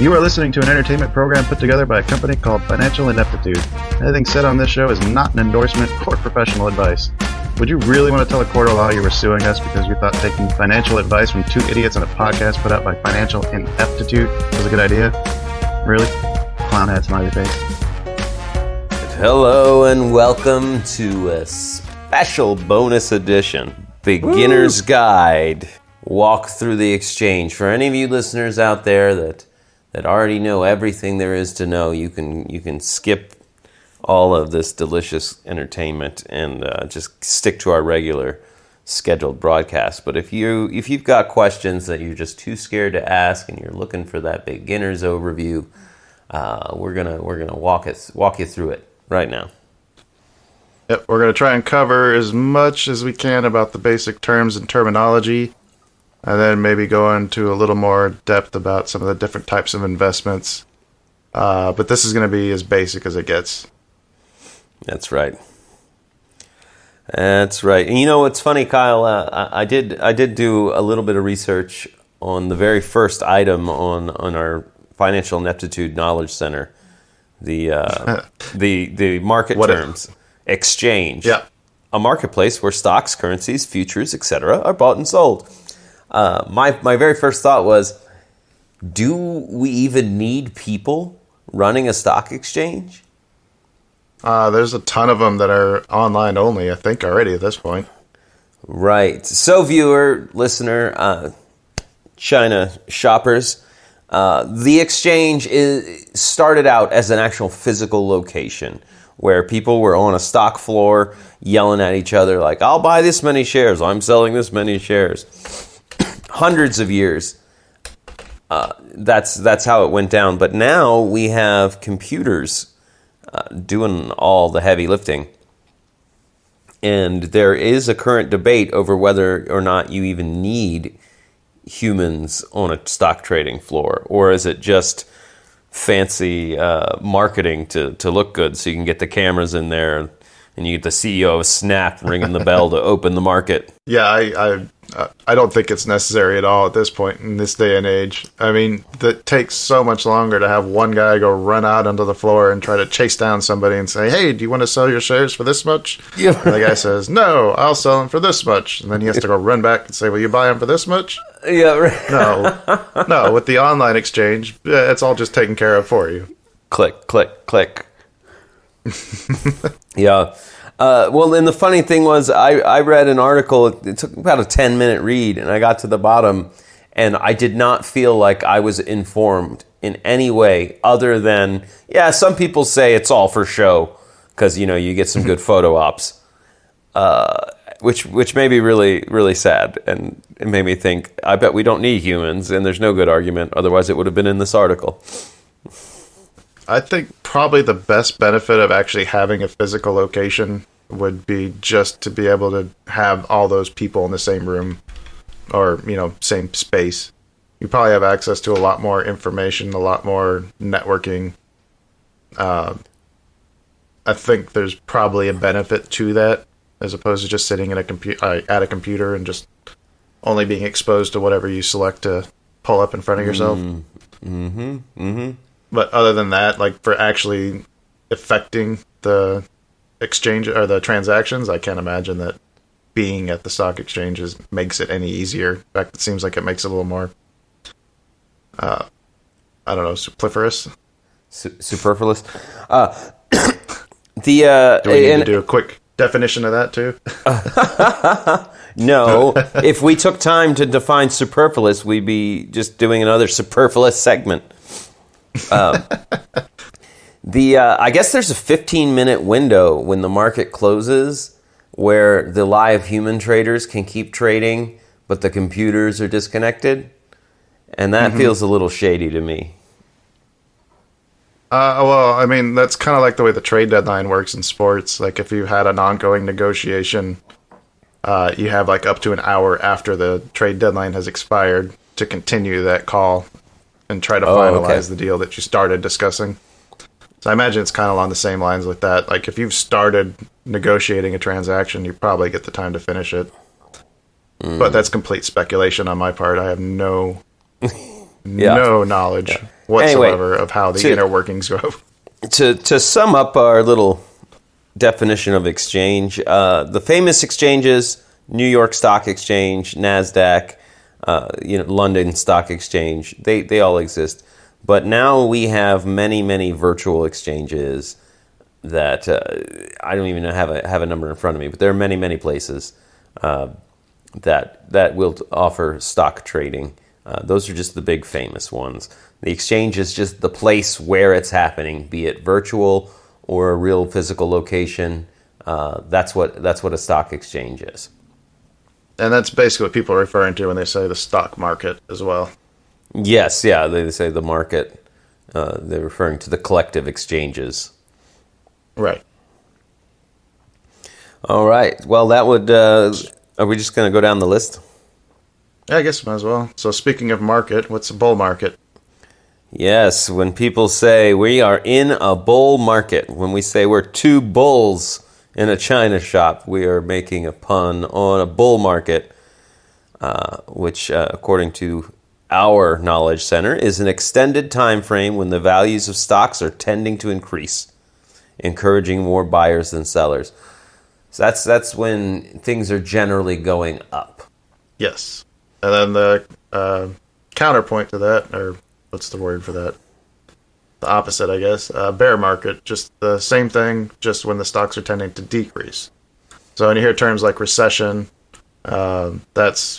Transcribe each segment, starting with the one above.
You are listening to an entertainment program put together by a company called Financial Ineptitude. Anything said on this show is not an endorsement or professional advice. Would you really want to tell a court of law you were suing us because you thought taking financial advice from two idiots on a podcast put out by Financial Ineptitude was a good idea? Really? Clown hat, smiley face. Hello and welcome to a special bonus edition, Beginner's Guide, Walk Through the Exchange. For any of you listeners out there that already know everything there is to know, you can skip all of this delicious entertainment and just stick to our regular scheduled broadcast. But if you've got questions that you're just too scared to ask and you're looking for that beginner's overview, we're gonna walk you through it right now. Yep, we're going to try and cover as much as we can about the basic terms and terminology, and then maybe go into a little more depth about some of the different types of investments. But this is going to be as basic as it gets. That's right. That's right. And you know what's funny, Kyle? I did do a little bit of research on the very first item on our Financial Ineptitude Knowledge Center, the market terms. Exchange. Yeah. A marketplace where stocks, currencies, futures, etc. are bought and sold. My very first thought was, do we even need people running a stock exchange? There's a ton of them that are online only, I think, already at this point. Right. So, viewer, listener, China shoppers, the exchange started out as an actual physical location where people were on a stock floor yelling at each other like, I'll buy this many shares, I'm selling this many shares. Hundreds of years, that's how it went down. But now we have computers doing all the heavy lifting. And there is a current debate over whether or not you even need humans on a stock trading floor, or is it just fancy marketing to look good so you can get the cameras in there and you get the CEO of Snap ringing the bell to open the market. Yeah, I don't think it's necessary at all at this point in this day and age. I mean, it takes so much longer to have one guy go run out onto the floor and try to chase down somebody and say, hey, do you want to sell your shares for this much? Yeah. And the guy says, no, I'll sell them for this much. And then he has to go run back and say, will you buy them for this much? Yeah, right. No, with the online exchange, it's all just taken care of for you. Click, click, click. Yeah. Well, and the funny thing was, I read an article, it took about a 10-minute read, and I got to the bottom, and I did not feel like I was informed in any way other than, yeah, some people say it's all for show, because, you get some good photo ops, which made me really, really sad, and it made me think, I bet we don't need humans, and there's no good argument, otherwise it would have been in this article. I think probably the best benefit of actually having a physical location would be just to be able to have all those people in the same room or, same space. You probably have access to a lot more information, a lot more networking. I think there's probably a benefit to that as opposed to just sitting in at a computer and just only being exposed to whatever you select to pull up in front of yourself. Mm-hmm. Mm-hmm. But other than that, like for actually affecting the exchange or the transactions, I can't imagine that being at the stock exchanges makes it any easier. In fact, it seems like it makes it a little more, I don't know, superfluous. Superfluous. Do we need to do a quick definition of that too? No. If we took time to define superfluous, we'd be just doing another superfluous segment. I guess there's a 15-minute window when the market closes where the live human traders can keep trading, but the computers are disconnected, and that feels a little shady to me. Well, I mean, that's kind of like the way the trade deadline works in sports. Like if you had an ongoing negotiation, you have like up to an hour after the trade deadline has expired to continue that call and try to finalize the deal that you started discussing. So I imagine it's kind of along the same lines with that. Like if you've started negotiating a transaction, you probably get the time to finish it. But that's complete speculation on my part. I have no knowledge. whatsoever of how the to- inner workings go. To sum up our little definition of exchange, the famous exchanges: New York Stock Exchange, Nasdaq, London Stock Exchange. They all exist, but now we have many virtual exchanges that I don't even have a number in front of me, but there are many places that will offer stock trading. Those are just the big famous ones. The exchange is just the place where it's happening, be it virtual or a real physical location. That's what a stock exchange is. And that's basically what people are referring to when they say the stock market as well. Yes, yeah, they say the market. They're referring to the collective exchanges. Right. All right. Well, that would. Are we just going to go down the list? Yeah, I guess might as well. So speaking of market, what's a bull market? Yes, when people say we are in a bull market, when we say we're two bulls in a china shop, we are making a pun on a bull market, which, according to our knowledge center, is an extended time frame when the values of stocks are tending to increase, encouraging more buyers than sellers. So that's when things are generally going up. Yes. And then the counterpoint to that, or what's the word for that? The opposite, I guess. Bear market, just the same thing, just when the stocks are tending to decrease. So when you hear terms like recession, those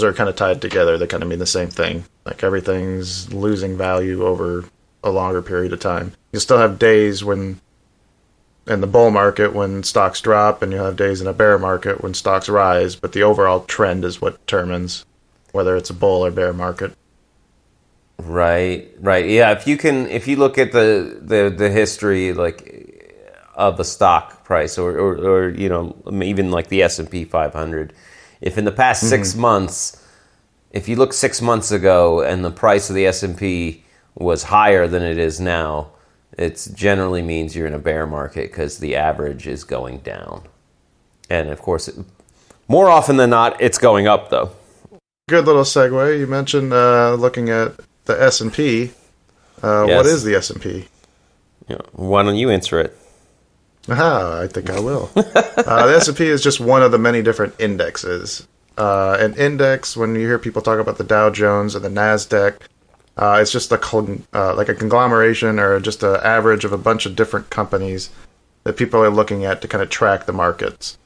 are kind of tied together. They kind of mean the same thing. Like everything's losing value over a longer period of time. You still have days when in the bull market when stocks drop, and you'll have days in a bear market when stocks rise, but the overall trend is what determines whether it's a bull or bear market. Right. Yeah, if you look at the history of the stock price or even like the S&P 500, if in the past 6 months, if you look 6 months ago and the price of the S&P was higher than it is now, it generally means you're in a bear market because the average is going down. And of course, more often than not, it's going up though. Good little segue. You mentioned looking at the S&P. What Yes. is the S&P? Yeah. Why don't you answer it? I think I will. The S&P is just one of the many different indexes. An index, when you hear people talk about the Dow Jones and the Nasdaq, it's just like a conglomeration or just an average of a bunch of different companies that people are looking at to kind of track the markets.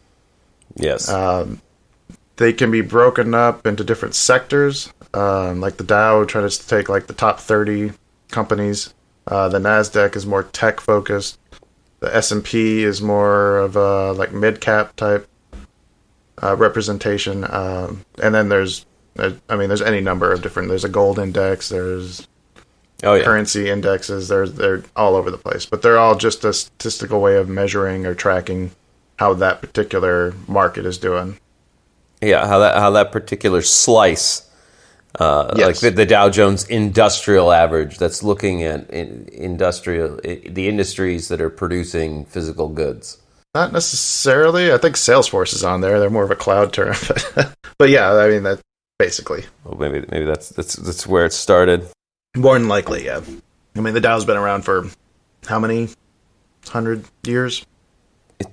Yes. They can be broken up into different sectors. Like the Dow tries to take like the top 30 companies. The Nasdaq is more tech focused. The S&P is more of a like mid cap type representation. And then there's any number of different. There's a gold index. There's currency indexes. They're all over the place, but they're all just a statistical way of measuring or tracking how that particular market is doing. Yeah, how that particular slice, Yes. like the Dow Jones Industrial Average, that's looking at the industries that are producing physical goods. Not necessarily. I think Salesforce is on there. They're more of a cloud term, but yeah, I mean that basically. Well, maybe that's where it started. More than likely, yeah. I mean the Dow's been around for how many 100 years?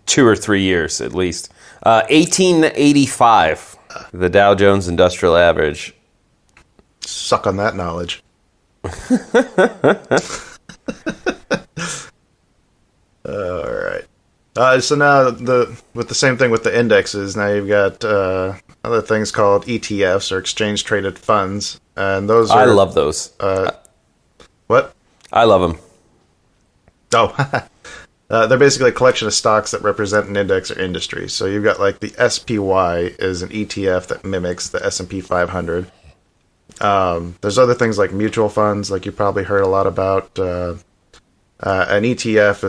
2 or 3 years at least. 1885, the Dow Jones Industrial Average. Suck on that knowledge. All right. So now with the same thing with the indexes, now you've got other things called ETFs or exchange traded funds, and those are. I love those. What? I love them. Oh, they're basically a collection of stocks that represent an index or industry. So you've got like the SPY is an ETF that mimics the S&P 500. There's other things like mutual funds, like you probably heard a lot about. An ETF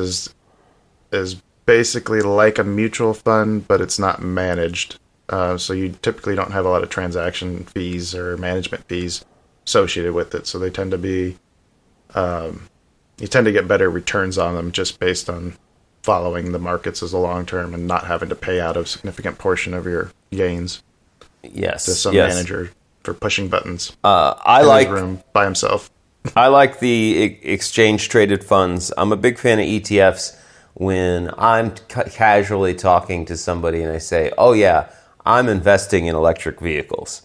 is basically like a mutual fund, but it's not managed. So you typically don't have a lot of transaction fees or management fees associated with it. So they tend to be, you tend to get better returns on them just based on following the markets as a long term and not having to pay out a significant portion of your gains Yes. to some manager for pushing buttons. I in like his room by himself. I like the exchange traded funds. I'm a big fan of ETFs when I'm casually talking to somebody and I say, oh yeah, I'm investing in electric vehicles.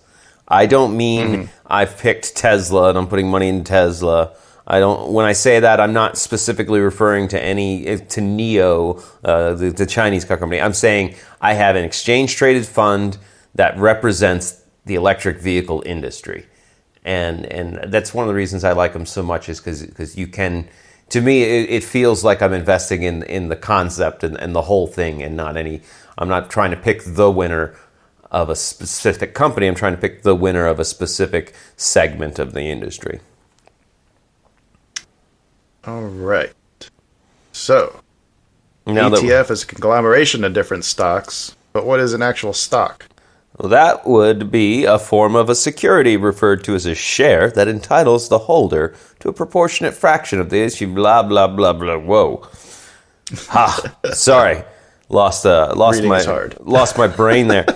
I don't mean I've picked Tesla and I'm putting money in Tesla. I don't. When I say that, I'm not specifically referring to NIO, the Chinese car company. I'm saying I have an exchange traded fund that represents the electric vehicle industry, and that's one of the reasons I like them so much is because you can. To me, it feels like I'm investing in the concept and the whole thing, and not any. I'm not trying to pick the winner of a specific company. I'm trying to pick the winner of a specific segment of the industry. All right. So, Now ETF is a conglomeration of different stocks, but what is an actual stock? that would be a form of a security referred to as a share that entitles the holder to a proportionate fraction of the issue. Blah blah blah blah. Whoa. Ha. Sorry. Lost Reading my is hard. lost my brain there.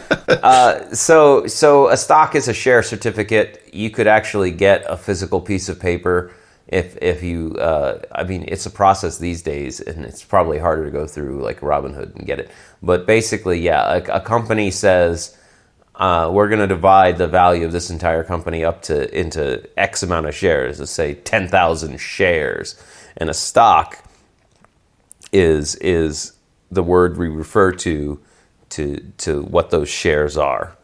So a stock is a share certificate. You could actually get a physical piece of paper if you. I mean, it's a process these days, and it's probably harder to go through like Robinhood and get it. But basically, yeah, a company says we're going to divide the value of this entire company into X amount of shares. Let's say 10,000 shares, and a stock is the word we refer to what those shares are.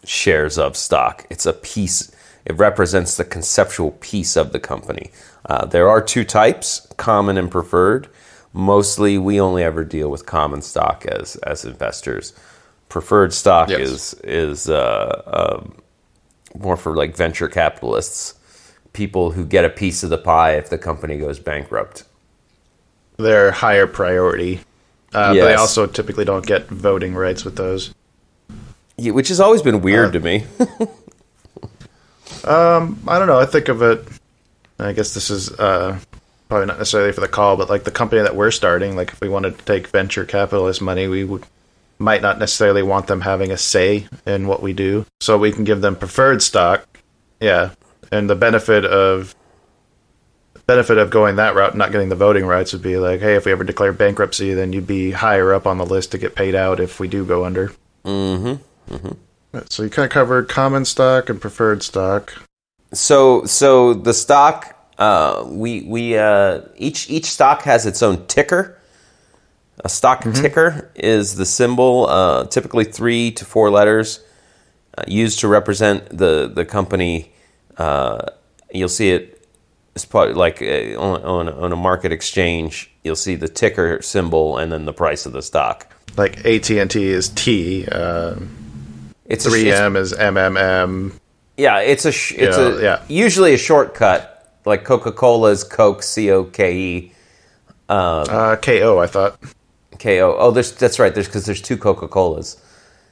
Shares of stock. It's a piece. It represents the conceptual piece of the company. There are two types, common and preferred. Mostly, we only ever deal with common stock as investors. Preferred stock is more for like venture capitalists, people who get a piece of the pie if the company goes bankrupt. They're higher priority. But they Yes. also typically don't get voting rights with those. Yeah, which has always been weird to me. I don't know. I think of it. I guess this is probably not necessarily for the call, but like the company that we're starting, like if we wanted to take venture capitalist money, might not necessarily want them having a say in what we do. So we can give them preferred stock. Yeah. And the benefit of going that route, not getting the voting rights, would be like, hey, if we ever declare bankruptcy, then you'd be higher up on the list to get paid out if we do go under. So you kind of covered common stock and preferred stock. So the stock, each stock has its own ticker. A stock ticker is the symbol, typically 3 to 4 letters, used to represent the company. You'll see it. It's probably like on a market exchange. You'll see the ticker symbol and then the price of the stock. Like AT&T is T. It's 3M is MMM. Yeah, it's usually a shortcut. Like Coca-Cola is Coke, COKE. KO, I thought. KO. Oh, that's right. Because there's two Coca-Colas.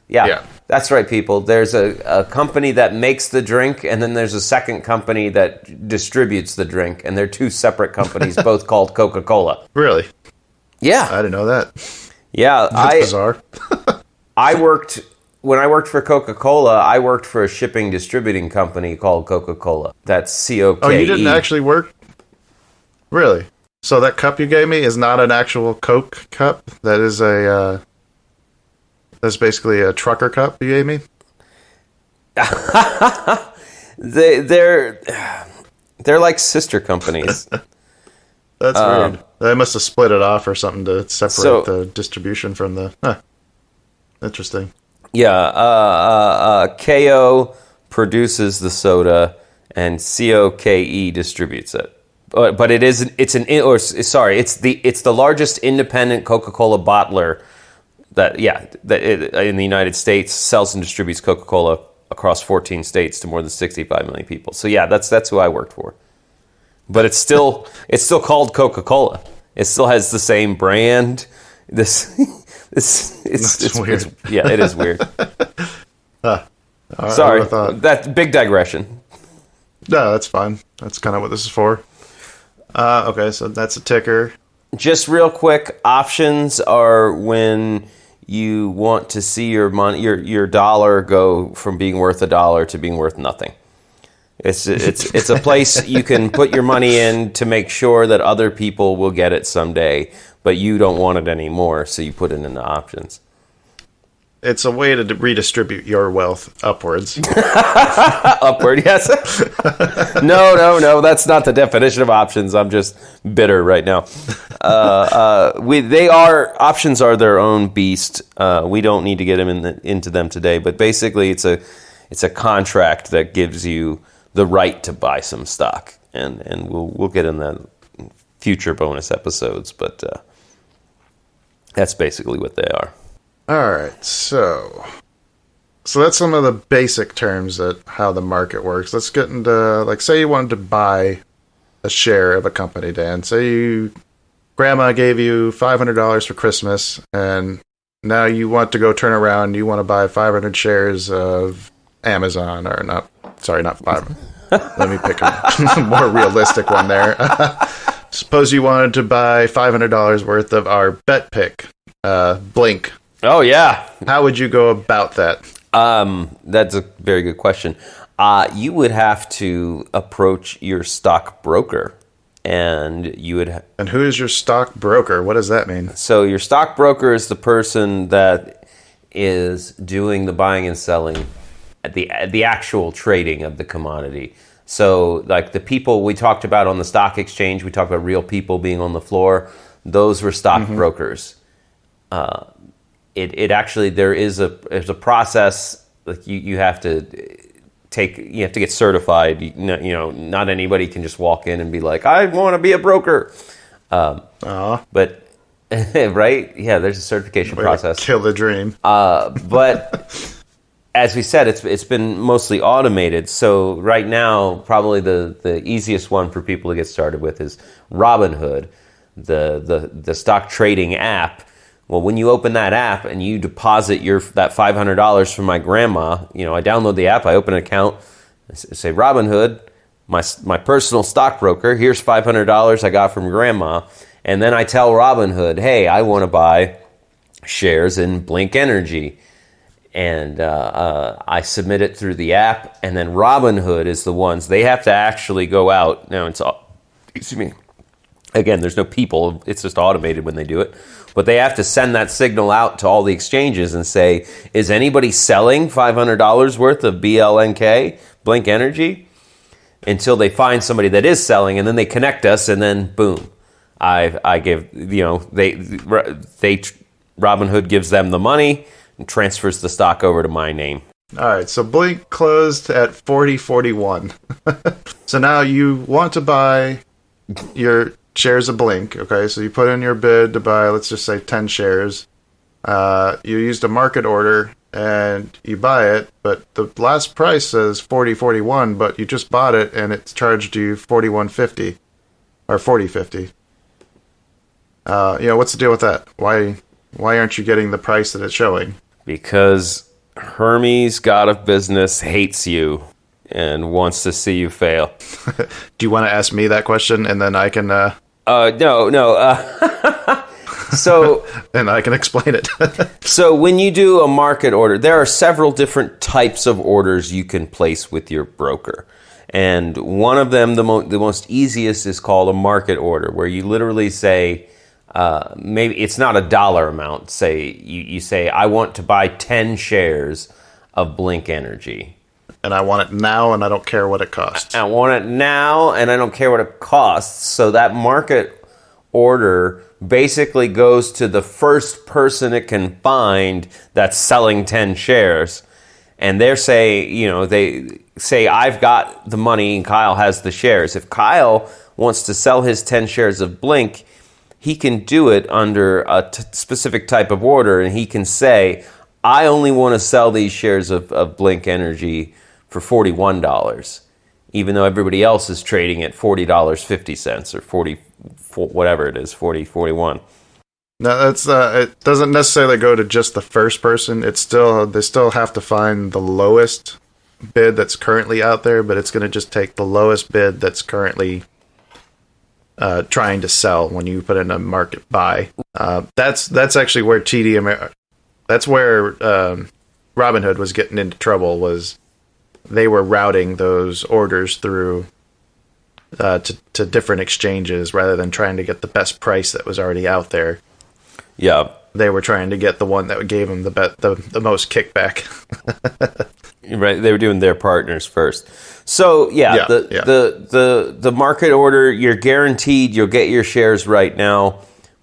Yeah, that's right, people. There's a company that makes the drink, and then there's a second company that distributes the drink, and they're two separate companies, both called Coca-Cola. Really? Yeah. I didn't know that. Yeah. That's bizarre. When I worked for Coca-Cola, I worked for a shipping distributing company called Coca-Cola. That's COKE. Oh, you didn't actually work? Really? So that cup you gave me is not an actual Coke cup? That is that's basically a trucker cup you gave me? They're like sister companies. That's weird. They must have split it off or something to separate the distribution from the... Huh. Interesting. Yeah, KO produces the soda, and COKE distributes it. But it's the largest independent Coca-Cola bottler in the United States, sells and distributes Coca-Cola across 14 states to more than 65 million people. So yeah, that's who I worked for. But it's still called Coca-Cola. It still has the same brand. It's weird. It is weird. Sorry, that's big digression. No, that's fine. That's kind of what this is for. Okay, so that's a ticker. Just real quick, options are when you want to see your money, your dollar go from being worth $1 to being worth nothing. It's a place you can put your money in to make sure that other people will get it someday, but you don't want it anymore, so you put it into options. It's a way to redistribute your wealth upwards. Upward, yes. No, that's not the definition of options. I'm just bitter right now. Options are their own beast. We don't need to get into them today, but basically it's a contract that gives you the right to buy some stock, and we'll get in that in future bonus episodes, but that's basically what they are. All right, so that's some of the basic terms that how the market works. Let's get into, like, say you wanted to buy a share of a company, Dan. Say grandma gave you $500 for Christmas, and now you want to go turn around. You want to buy 500 shares of Amazon, or not 5. Let me pick a more realistic one there. Suppose you wanted to buy $500 worth of our bet pick, Blink. Oh, yeah. How would you go about that? That's a very good question. You would have to approach your stockbroker, and you would. And who is your stockbroker? What does that mean? So your stockbroker is the person that is doing the buying and selling, at the actual trading of the commodity. So, like the people we talked about on the stock exchange, we talked about real people being on the floor. Those were stockbrokers. It actually, there's a process. Like you have to get certified. You know, not anybody can just walk in and be like, I want to be a broker. But right, yeah, there's a certification process. Kill the dream. But as we said, it's been mostly automated. So right now, probably the easiest one for people to get started with is Robinhood, the stock trading app. Well, when you open that app and you deposit that $500 from my grandma, I download the app, I open an account, I say Robinhood, my personal stockbroker, here's $500 I got from grandma, and then I tell Robinhood, hey, I want to buy shares in Blink Energy, and I submit it through the app, and then Robinhood is the ones, they have to actually go out. Now excuse me. Again, there's no people, it's just automated when they do it. But they have to send that signal out to all the exchanges and say, is anybody selling $500 worth of BLNK, Blink Energy? Until they find somebody that is selling, and then they connect us, and then boom. I give, Robinhood gives them the money and transfers the stock over to my name. All right, so Blink closed at 40.41. So now you want to buy your shares of Blink, okay? So you put in your bid to buy, let's just say 10 shares. You used a market order and you buy it, but the last price says 40.41, but you just bought it and it's charged you 41.50 or 40.50. What's the deal with that? Why aren't you getting the price that it's showing? Because Hermes, god of business, hates you and wants to see you fail. Do you want to ask me that question and then I can... No. So, and I can explain it. So when you do a market order, there are several different types of orders you can place with your broker. And one of them, the most easiest, is called a market order, where you literally say, maybe it's not a dollar amount. Say you say, I want to buy 10 shares of Blink Energy. And I want it now, and I don't care what it costs. I want it now, and I don't care what it costs. So that market order basically goes to the first person it can find that's selling 10 shares. And they say, I've got the money, and Kyle has the shares. If Kyle wants to sell his 10 shares of Blink, he can do it under a specific type of order, and he can say, I only want to sell these shares of Blink Energy for $41, even though everybody else is trading at $40.50 or 40, whatever it is, 40, 41. No, that's it doesn't necessarily go to just the first person. They still have to find the lowest bid that's currently out there, but it's going to just take the lowest bid that's currently trying to sell when you put in a market buy. That's actually where that's where Robinhood was getting into trouble, was they were routing those orders through to different exchanges rather than trying to get the best price that was already out there. Yeah. They were trying to get the one that gave them the most kickback. Right, they were doing their partners first. So the market order, you're guaranteed you'll get your shares right now,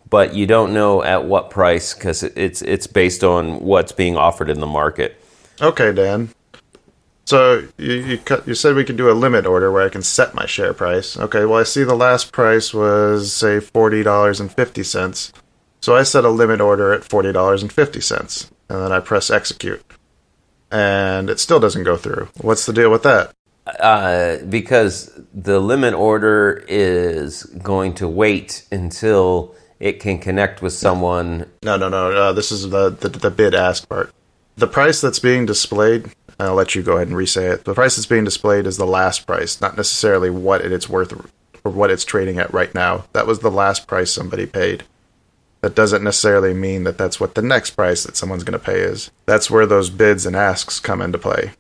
but you don't know at what price because it's based on what's being offered in the market. Okay, Dan. So you said we could do a limit order where I can set my share price. Okay, well I see the last price was say $40.50. So I set a limit order at $40.50, and then I press execute. And it still doesn't go through. What's the deal with that? Because the limit order is going to wait until it can connect with someone. No. This is the bid ask part. The price that's being displayed, I'll let you go ahead and re-say it. The price that's being displayed is the last price, not necessarily what it's worth or what it's trading at right now. That was the last price somebody paid. That doesn't necessarily mean that that's what the next price that someone's going to pay is. That's where those bids and asks come into play.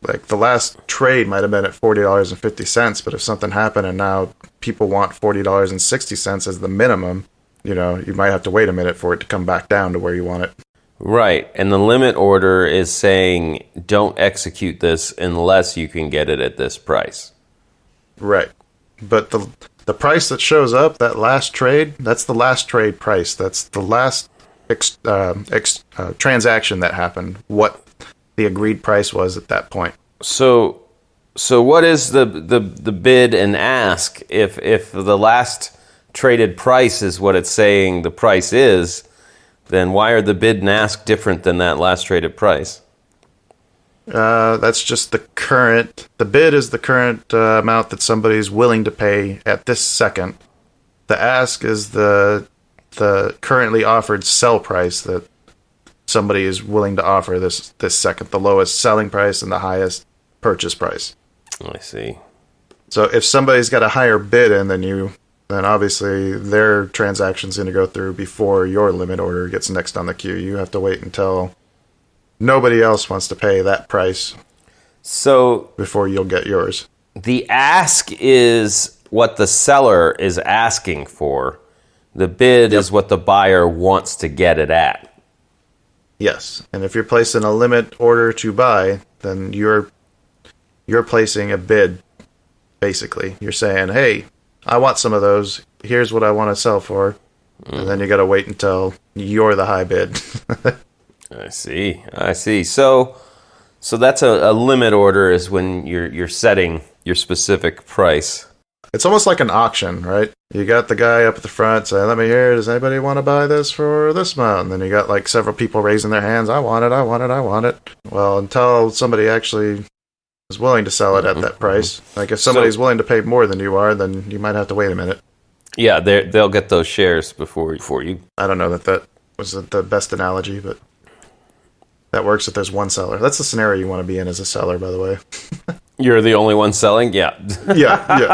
Like the last trade might have been at $40.50, but if something happened and now people want $40.60 as the minimum, you might have to wait a minute for it to come back down to where you want it. Right, and the limit order is saying don't execute this unless you can get it at this price. Right, but the price that shows up, that last trade, that's the last trade price. That's the last transaction that happened, what the agreed price was at that point. So what is the bid and ask if the last traded price is what it's saying the price is, then why are the bid and ask different than that last traded price? That's just the bid is the current amount that somebody's willing to pay at this second. The ask is the currently offered sell price that somebody is willing to offer this second, the lowest selling price and the highest purchase price. I see. So if somebody's got a higher bid in than you, then obviously their transaction's going to go through before your limit order gets next on the queue. You have to wait until nobody else wants to pay that price before you'll get yours. The ask is what the seller is asking for. The bid is what the buyer wants to get it at. Yes, and if you're placing a limit order to buy, then you're placing a bid, basically. You're saying, hey, I want some of those. Here's what I want to sell for. And then you got to wait until you're the high bid. I see. So that's a limit order is when you're setting your specific price. It's almost like an auction, right? You got the guy up at the front saying, let me hear, does anybody want to buy this for this amount? And then you got like several people raising their hands, I want it. Well, until somebody actually is willing to sell it at that price. Like if somebody's willing to pay more than you are, then you might have to wait a minute. Yeah, they'll get those shares before you. I don't know that was the best analogy, but that works if there's one seller. That's the scenario you want to be in as a seller, by the way. You're the only one selling? Yeah. Yeah.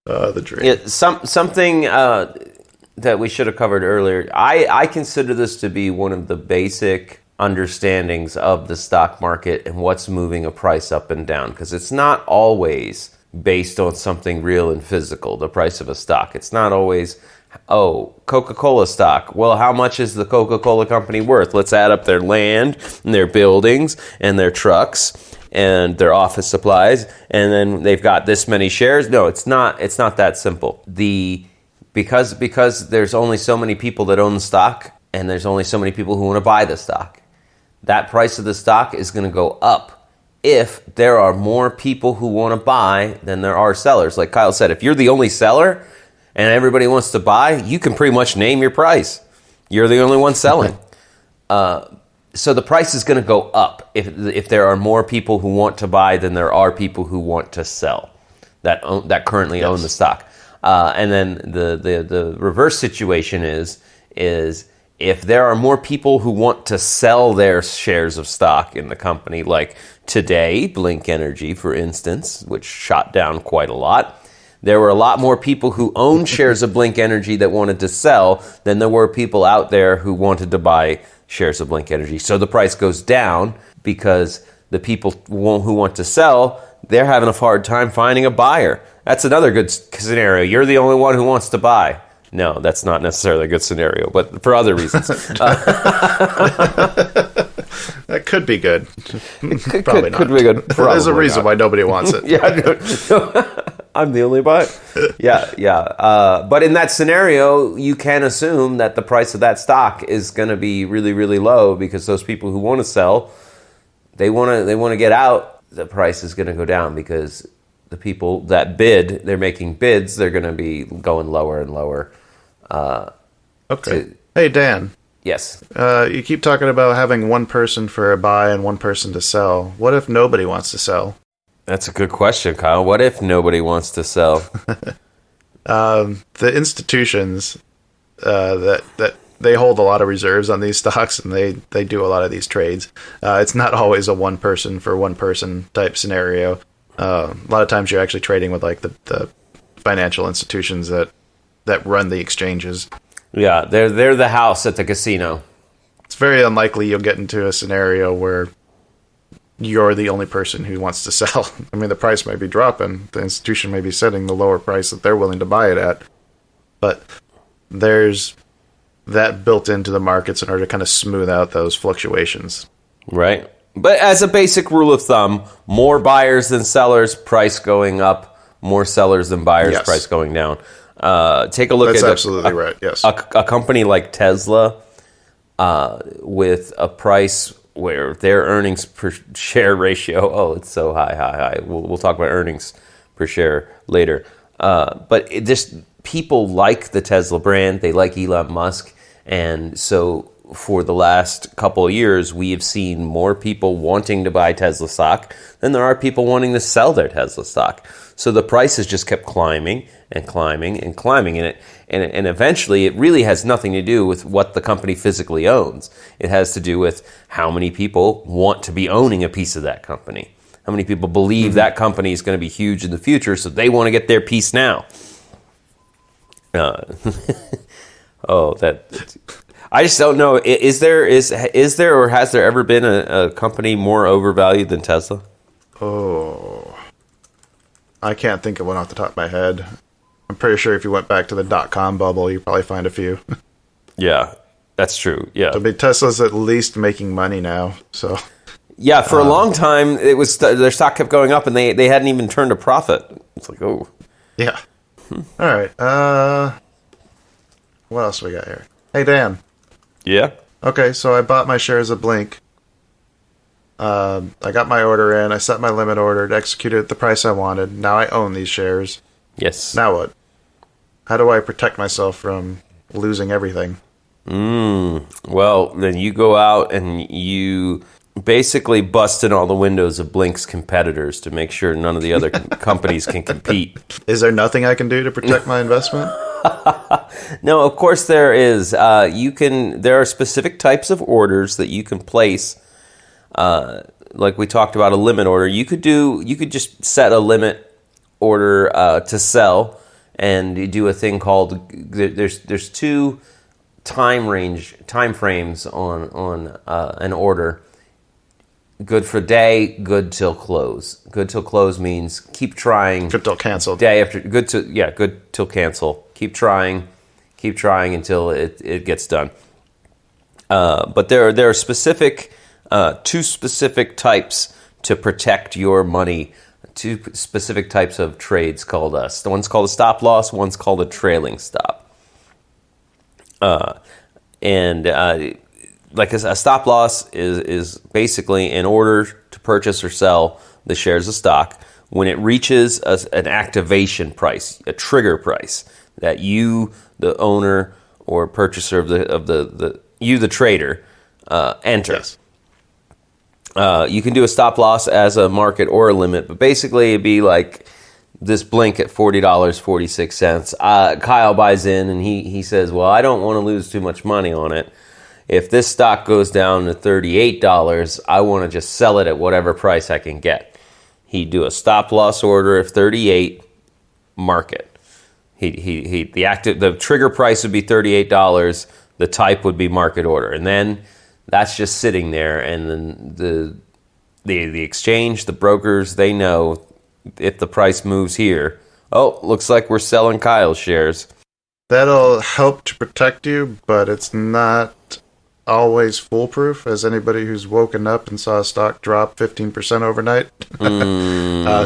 The dream. Yeah, something that we should have covered earlier. I consider this to be one of the basic understandings of the stock market and what's moving a price up and down, because it's not always based on something real and physical, the price of a stock. It's not always, Coca-Cola stock. Well, how much is the Coca-Cola company worth? Let's add up their land and their buildings and their trucks and their office supplies, and then they've got this many shares. No, it's not that simple. Because there's only so many people that own the stock and there's only so many people who want to buy the stock, that price of the stock is going to go up if there are more people who want to buy than there are sellers. Like Kyle said, if you're the only seller and everybody wants to buy, you can pretty much name your price. You're the only one selling. So the price is going to go up if there are more people who want to buy than there are people who want to sell that currently own the stock. And then the reverse situation is if there are more people who want to sell their shares of stock in the company, like today, Blink Energy, for instance, which shot down quite a lot. There were a lot more people who owned shares of Blink Energy that wanted to sell than there were people out there who wanted to buy shares of Blink Energy. So the price goes down because the people who want to sell, they're having a hard time finding a buyer. That's another good scenario. You're the only one who wants to buy. No, that's not necessarily a good scenario, but for other reasons. That could be good. Probably not. Could be good. There's a reason why nobody wants it. I'm the only buyer. But in that scenario, you can assume that the price of that stock is going to be really, really low because those people who want to sell, they want to get out. The price is going to go down because the people that bid, they're making bids. They're going to be going lower and lower. Okay. Hey, Dan. Yes. You keep talking about having one person for a buy and one person to sell. What if nobody wants to sell? That's a good question, Kyle. What if nobody wants to sell? The institutions that they hold a lot of reserves on these stocks, and they do a lot of these trades. It's not always a one person for one person type scenario. A lot of times you're actually trading with like the financial institutions that run the exchanges. Yeah, they're the house at the casino. It's very unlikely you'll get into a scenario where you're the only person who wants to sell. I mean, the price may be dropping. The institution may be setting the lower price that they're willing to buy it at. But there's that built into the markets in order to kind of smooth out those fluctuations. Right. But as a basic rule of thumb, more buyers than sellers, price going up. More sellers than buyers, Yes. Price going down. Take a look That's at absolutely right, yes. a company like Tesla with a price where their earnings per share ratio, it's so high. We'll talk about earnings per share later. But people like the Tesla brand. They like Elon Musk. And so for the last couple of years, we have seen more people wanting to buy Tesla stock than there are people wanting to sell their Tesla stock. So the price has just kept climbing and climbing and climbing in it. And eventually it really has nothing to do with what the company physically owns. It has to do with how many people want to be owning a piece of that company. How many people believe that company is going to be huge in the future, so they want to get their piece now. I just don't know. Is there or has there ever been a company more overvalued than Tesla? Oh, I can't think of one off the top of my head. I'm pretty sure if you went back to the .com bubble, you'd probably find a few. Yeah, that's true. Yeah, I mean, Tesla's at least making money now, so. Yeah, for a long time, it was their stock kept going up, and they hadn't even turned a profit. It's like, oh. Yeah. All right. What else we got here? Hey, Dan. Yeah? Okay, so I bought my shares of Blink. I got my order in. I set my limit order, executed at the price I wanted. Now I own these shares. Yes. Now what? How do I protect myself from losing everything? Well, then you go out and you basically bust in all the windows of Blink's competitors to make sure none of the other companies can compete. Is there nothing I can do to protect my investment? No, of course there is. There are specific types of orders that you can place. Like we talked about a limit order. You could just set a limit order to sell, and you do a thing called there's two time frames on an order. Good for day, good till close. Good till close means keep trying. Good till canceled. Day after good till cancel. Keep trying until it gets done. But there are specific two specific types to protect your money. Two specific types of trades called one's called a stop loss. One's called a trailing stop. Like a stop loss is basically an order to purchase or sell the shares of stock when it reaches an activation price, a trigger price that you, the owner or purchaser of the trader, enter. Yes. You can do a stop loss as a market or a limit, but basically it'd be like this Blink at $40.46. Kyle buys in and he says, well, I don't want to lose too much money on it. If this stock goes down to $38, I want to just sell it at whatever price I can get. He'd do a stop loss order of 38, market. The trigger price would be $38. The type would be market order, and then that's just sitting there. And then the exchange, the brokers, they know if the price moves here. Oh, looks like we're selling Kyle's shares. That'll help to protect you, but it's not always foolproof. As anybody who's woken up and saw a stock drop 15% overnight,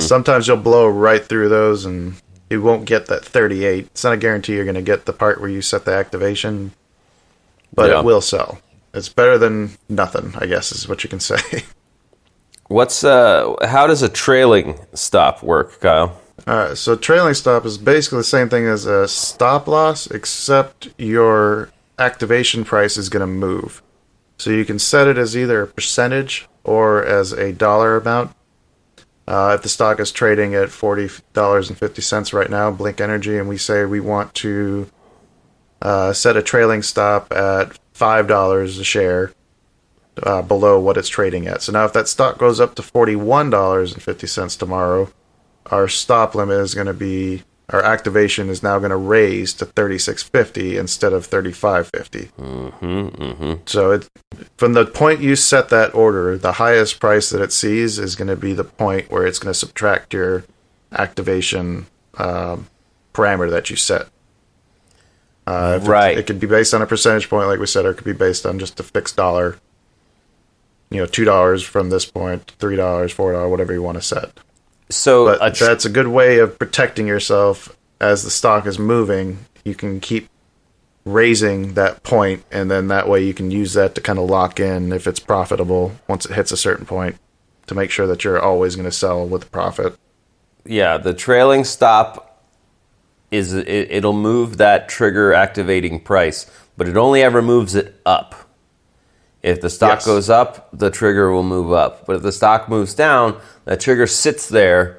sometimes you'll blow right through those and you won't get that 38. It's not a guarantee you're going to get the part where you set the activation, but Yeah. it will sell. It's better than nothing, I guess, is what you can say. How does a trailing stop work, Kyle? Alright, so trailing stop is basically the same thing as a stop loss, except your activation price is going to move. So you can set it as either a percentage or as a dollar amount. If the stock is trading at $40.50 right now, Blink Energy, and we say we want to set a trailing stop at $5 a share below what it's trading at. So now if that stock goes up to $41.50 tomorrow, our stop limit is going to be, our activation is now going to raise to $36.50 instead of $35.50. So from the point you set that order, the highest price that it sees is going to be the point where it's going to subtract your activation parameter that you set. Right. It could be based on a percentage point, like we said, or it could be based on just a fixed dollar. $2 from this point, $3, $4, whatever you want to set. So But that's a good way of protecting yourself as the stock is moving. You can keep raising that point, and then that way you can use that to kind of lock in if it's profitable once it hits a certain point to make sure that you're always going to sell with a profit. yeah, the trailing stop it'll move that trigger activating price, but it only ever moves it up. If the stock Yes. goes up, the trigger will move up. But if the stock moves down, that trigger sits there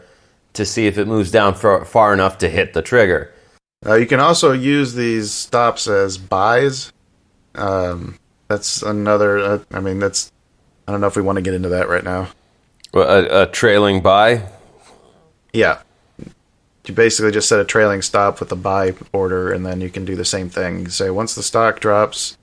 to see if it moves down far enough to hit the trigger. You can also use these stops as buys. That's another. I don't know if we want to get into that right now. A trailing buy? Yeah. You basically just set a trailing stop with a buy order, and then you can do the same thing. You say once the stock drops,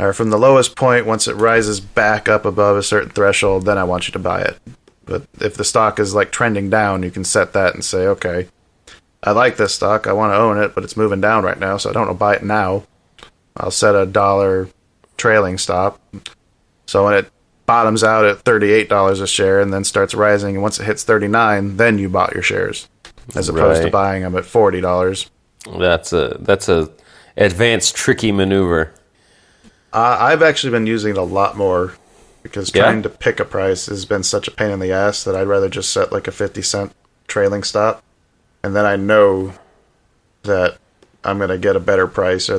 or from the lowest point, once it rises back up above a certain threshold, then I want you to buy it. But if the stock is like trending down, you can set that and say, okay, I like this stock, I want to own it, but it's moving down right now, so I don't want to buy it now. I'll set a $1 trailing stop. So when it bottoms out at $38 a share and then starts rising, and once it hits $39, then you bought your shares, as opposed to Right. buying them at $40. That's a advanced tricky maneuver. I've actually been using it a lot more because Yeah? trying to pick a price has been such a pain in the ass that I'd rather just set like a 50-cent trailing stop, and then I know that I'm going to get a better price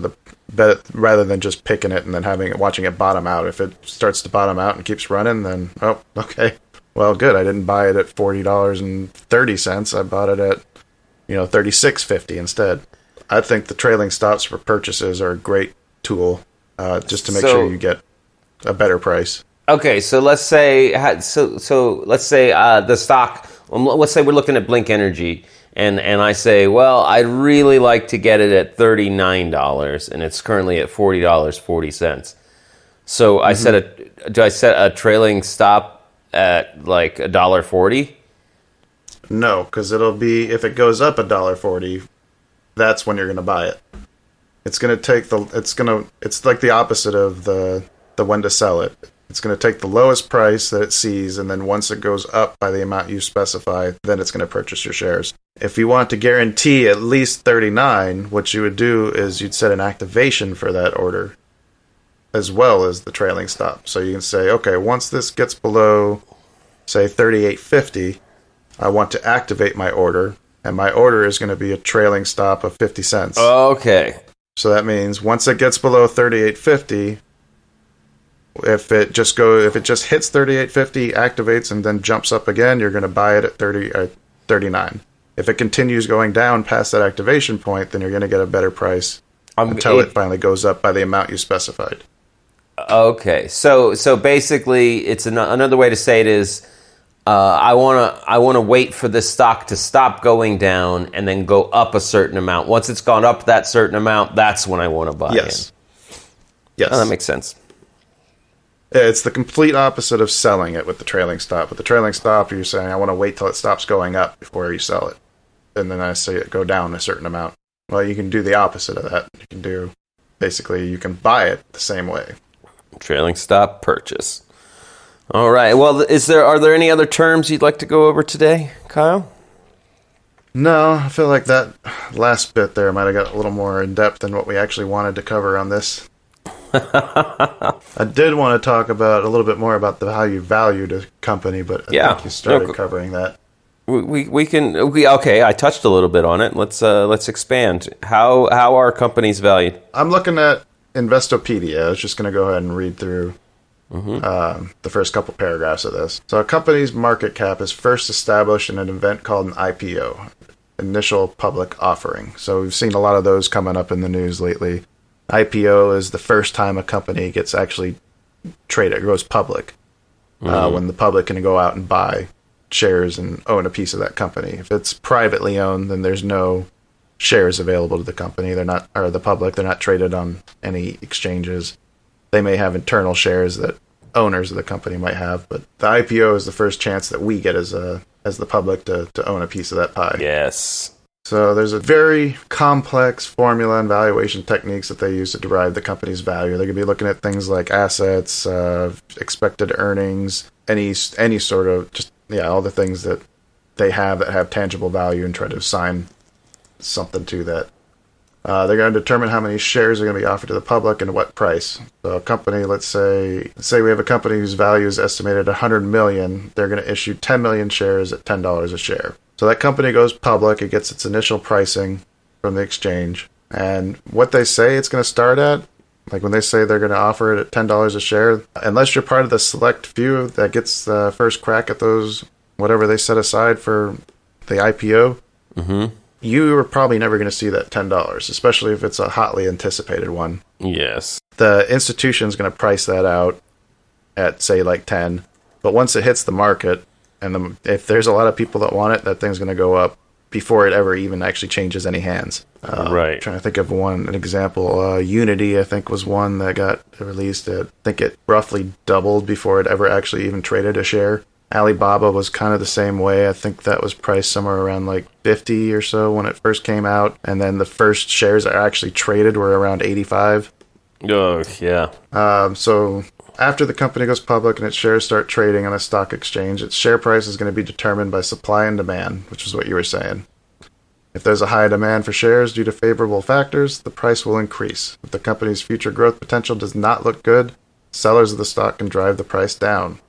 rather than just picking it and then watching it bottom out. If it starts to bottom out and keeps running, then okay, well, good. I didn't buy it at $40.30. I bought it at $36.50 instead. I think the trailing stops for purchases are a great tool, just to make So- sure you get a better price. Okay, so let's say let's say the stock. Let's say we're looking at Blink Energy, and I say, well, I'd really like to get it at $39, and it's currently at $40.40. So I do I set a trailing stop at like $1.40? No, because it'll be, if it goes up $1.40, that's when you're going to buy it. It's going to take it's like the opposite of the when to sell it. It's going to take the lowest price that it sees, and then once it goes up by the amount you specify, then it's going to purchase your shares. If you want to guarantee at least 39, what you would do is you'd set an activation for that order, as well as the trailing stop. So you can say, okay, once this gets below, say, 38.50, I want to activate my order, and my order is going to be a trailing stop of 50 cents. Okay. So that means once it gets below 38.50, if it just hits 38.50, activates, and then jumps up again, you're going to buy it at 39. If it continues going down past that activation point, then you're going to get a better price until it finally goes up by the amount you specified. Okay, so basically, it's another way to say it is, I wanna wait for this stock to stop going down and then go up a certain amount. Once it's gone up that certain amount, that's when I want to buy Yes. in. Yes. Oh, that makes sense. It's the complete opposite of selling it with the trailing stop. With the trailing stop, you're saying, I want to wait till it stops going up before you sell it. And then I see it go down a certain amount. Well, you can do the opposite of that. You can buy it the same way. Trailing stop purchase. All right. Well, are there any other terms you'd like to go over today, Kyle? No, I feel like that last bit there might have got a little more in depth than what we actually wanted to cover on this. I did want to talk about a little bit more about how you valued a company, but I think you started covering that. Okay, I touched a little bit on it. Let's expand. How are companies valued? I'm looking at Investopedia. I was just going to go ahead and read through the first couple paragraphs of this. So a company's market cap is first established in an event called an IPO, initial public offering. So we've seen a lot of those coming up in the news lately. IPO is the first time a company gets actually traded, goes public, when the public can go out and buy shares and own a piece of that company. If it's privately owned, then there's no shares available to the company. They're not, or the public. They're not traded on any exchanges. They may have internal shares that owners of the company might have, but the IPO is the first chance that we get as the public to own a piece of that pie. Yes. So there's a very complex formula and valuation techniques that they use to derive the company's value. They could be looking at things like assets, expected earnings, any sort of all the things that they have that have tangible value, and try to assign something to that. They're going to determine how many shares are going to be offered to the public and at what price. So a company, let's say we have a company whose value is estimated at $100 million. They're going to issue 10 million shares at $10 a share. So that company goes public. It gets its initial pricing from the exchange. And what they say it's going to start at, like when they say they're going to offer it at $10 a share, unless you're part of the select few that gets the first crack at those, whatever they set aside for the IPO, you are probably never going to see that $10, especially if it's a hotly anticipated one. Yes. The institution's going to price that out at, say, like 10. But once it hits the market, and if there's a lot of people that want it, that thing's going to go up before it ever even actually changes any hands. Right. I'm trying to think of an example. Unity, I think, was one that got released. I think it roughly doubled before it ever actually even traded a share. Alibaba was kind of the same way. I think that was priced somewhere around like 50 or so when it first came out. And then the first shares that actually traded were around 85. Oh, yeah. So after the company goes public and its shares start trading on a stock exchange, its share price is going to be determined by supply and demand, which is what you were saying. If there's a high demand for shares due to favorable factors, the price will increase. If the company's future growth potential does not look good, sellers of the stock can drive the price down.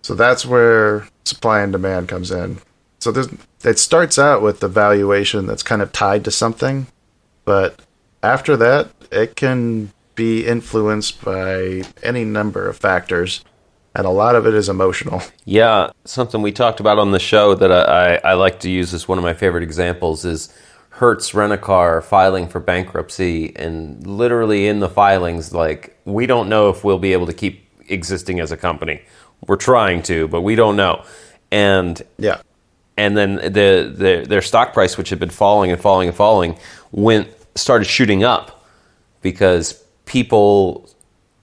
So that's where supply and demand comes in. So it starts out with the valuation that's kind of tied to something, but after that, it can be influenced by any number of factors, and a lot of it is emotional. Yeah, something we talked about on the show that I like to use as one of my favorite examples is Hertz Rent-A-Car filing for bankruptcy, and literally in the filings, like, we don't know if we'll be able to keep existing as a company. We're trying to, but we don't know. And then their stock price, which had been falling and falling and falling, started shooting up because people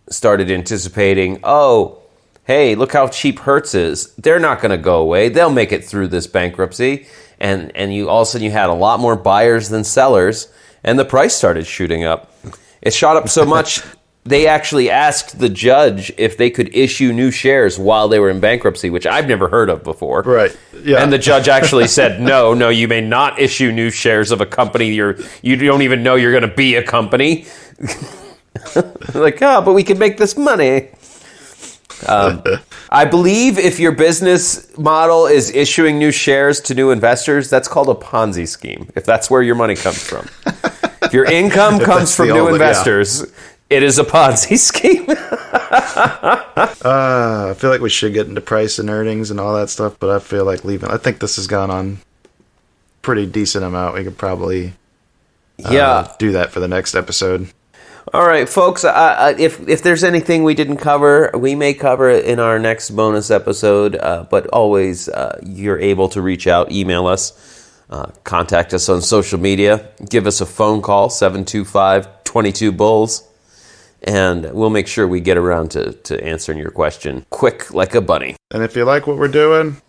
started anticipating, oh, hey, look how cheap Hertz is. They're not going to go away. They'll make it through this bankruptcy. And you all of a sudden you had a lot more buyers than sellers, and the price started shooting up. It shot up so much, they actually asked the judge if they could issue new shares while they were in bankruptcy, which I've never heard of before. Right. Yeah. And the judge actually said, no, you may not issue new shares of a company you don't even know you're going to be a company. Like, but we can make this money. I believe if your business model is issuing new shares to new investors, that's called a Ponzi scheme, if that's where your money comes from. If your income comes from new investors, it is a Ponzi scheme. I feel like we should get into price and earnings and all that stuff, but I feel like I think this has gone on pretty decent amount. We could probably do that for the next episode. All right, folks, if there's anything we didn't cover, we may cover it in our next bonus episode, but always you're able to reach out, email us, contact us on social media, give us a phone call, 725-22-BULLS. and we'll make sure we get around to answering your question quick like a bunny. And if you like what we're doing,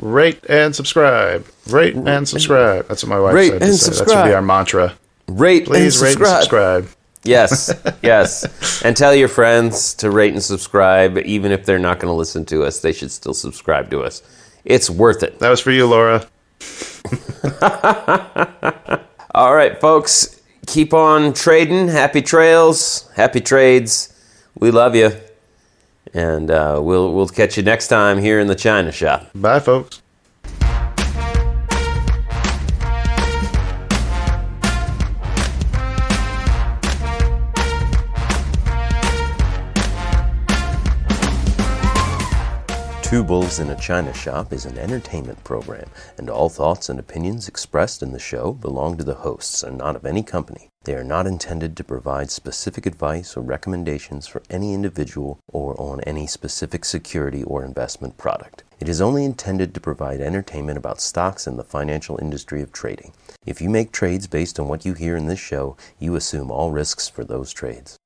rate and subscribe. Rate and subscribe. That's what my wife Rate said. and To say. That should subscribe. be our mantra. Please Rate and subscribe. Yes, yes. And tell your friends to rate and subscribe. Even if they're not going to listen to us, they should still subscribe to us. It's worth it. That was for you, Laura. All right, folks. Keep on trading. Happy trails. Happy trades. We love you. And we'll catch you next time here in the China Shop. Bye, folks. Two Bulls in a China Shop is an entertainment program, and all thoughts and opinions expressed in the show belong to the hosts and not of any company. They are not intended to provide specific advice or recommendations for any individual or on any specific security or investment product. It is only intended to provide entertainment about stocks and the financial industry of trading. If you make trades based on what you hear in this show, you assume all risks for those trades.